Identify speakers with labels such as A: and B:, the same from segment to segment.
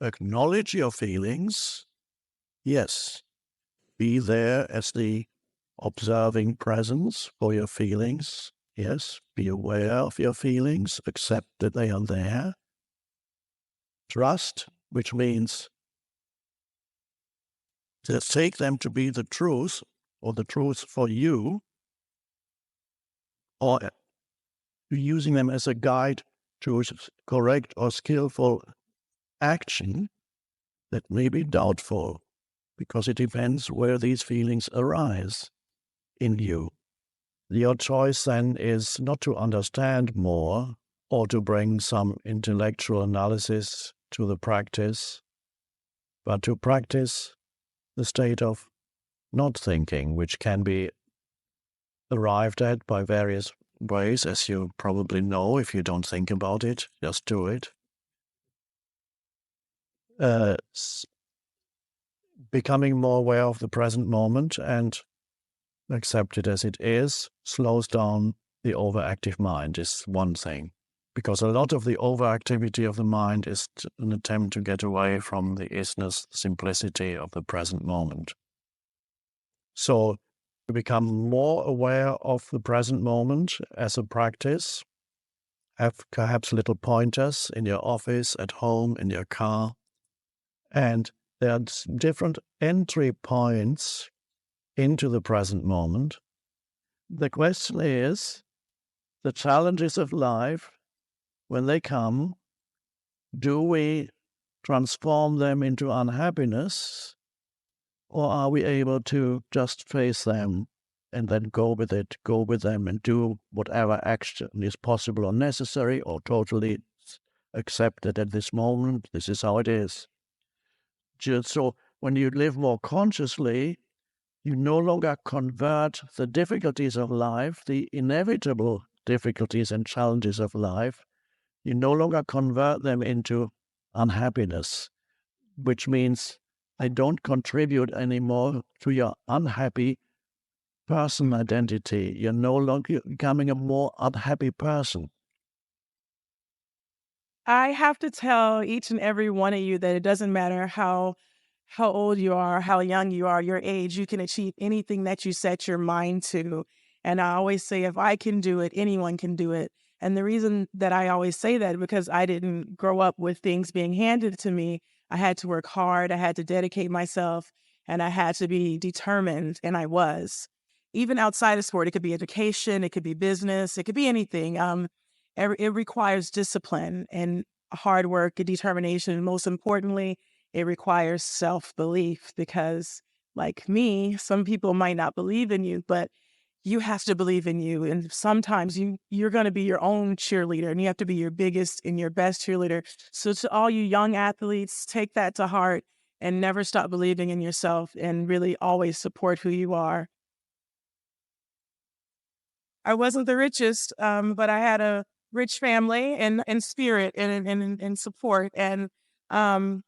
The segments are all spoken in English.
A: acknowledge your feelings. Yes, be there as the observing presence for your feelings. Yes, be aware of your feelings, accept that they are there. Trust, which means to take them to be the truth, or the truth for you, or using them as a guide to correct or skillful action that may be doubtful, because it depends where these feelings arise in you. Your choice then is not to understand more or to bring some intellectual analysis to the practice, but to practice the state of not thinking, which can be arrived at by various ways, as you probably know. If you don't think about it, just do it. Becoming more aware of the present moment and accept it as it is slows down the overactive mind is one thing. Because a lot of the overactivity of the mind is an attempt to get away from the isness, simplicity of the present moment. So to become more aware of the present moment as a practice, have perhaps little pointers in your office, at home, in your car. And there are different entry points into the present moment. The question is, the challenges of life, when they come, do we transform them into unhappiness, or are we able to just face them and then go with them and do whatever action is possible or necessary, or totally accept that at this moment, this is how it is. So when you live more consciously, you no longer convert the difficulties of life, the inevitable difficulties and challenges of life, you no longer convert them into unhappiness, which means I don't contribute anymore to your unhappy person identity. You're no longer becoming a more unhappy person.
B: I have to tell each and every one of you that it doesn't matter how old you are, how young you are, your age, you can achieve anything that you set your mind to. And I always say, if I can do it, anyone can do it. And the reason that I always say that, because I didn't grow up with things being handed to me. I had to work hard, I had to dedicate myself, and I had to be determined, and I was. Even outside of sport, it could be education, it could be business, it could be anything. It requires discipline and hard work and determination. Most importantly, it requires self-belief, because like me, some people might not believe in you, but you have to believe in you. And sometimes you're going to be your own cheerleader, and you have to be your biggest and your best cheerleader. So to all you young athletes, take that to heart and never stop believing in yourself, and really always support who you are. I wasn't the richest, but I had a rich family and spirit and support. And um,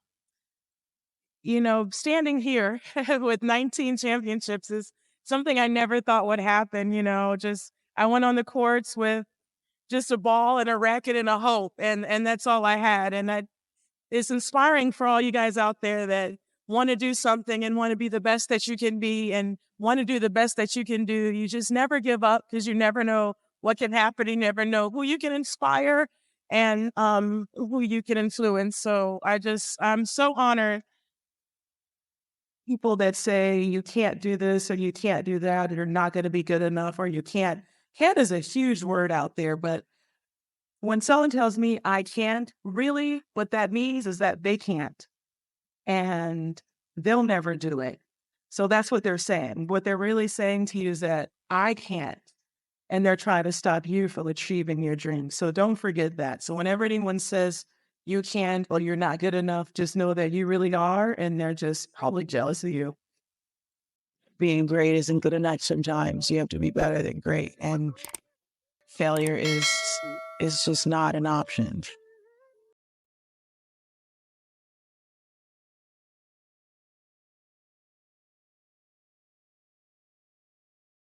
B: standing here with 19 championships is something I never thought would happen. Just I went on the courts with just a ball and a racket and a hope, and that's all I had. And it's inspiring for all you guys out there that want to do something and want to be the best that you can be and want to do the best that you can do. You just never give up, because you never know what can happen. You never know who you can inspire and who you can influence. So I'm so honored. People that say you can't do this or you can't do that, or you're not going to be good enough, or you can't is a huge word out there. But when someone tells me I can't, really what that means is that they can't, and they'll never do it. So that's what they're saying. What they're really saying to you is that I can't, and they're trying to stop you from achieving your dreams. So don't forget that. So whenever anyone says you can't or you're not good enough, just know that you really are, and they're just probably jealous of you. Being great isn't good enough sometimes. You have to be better than great. And failure is just not an option.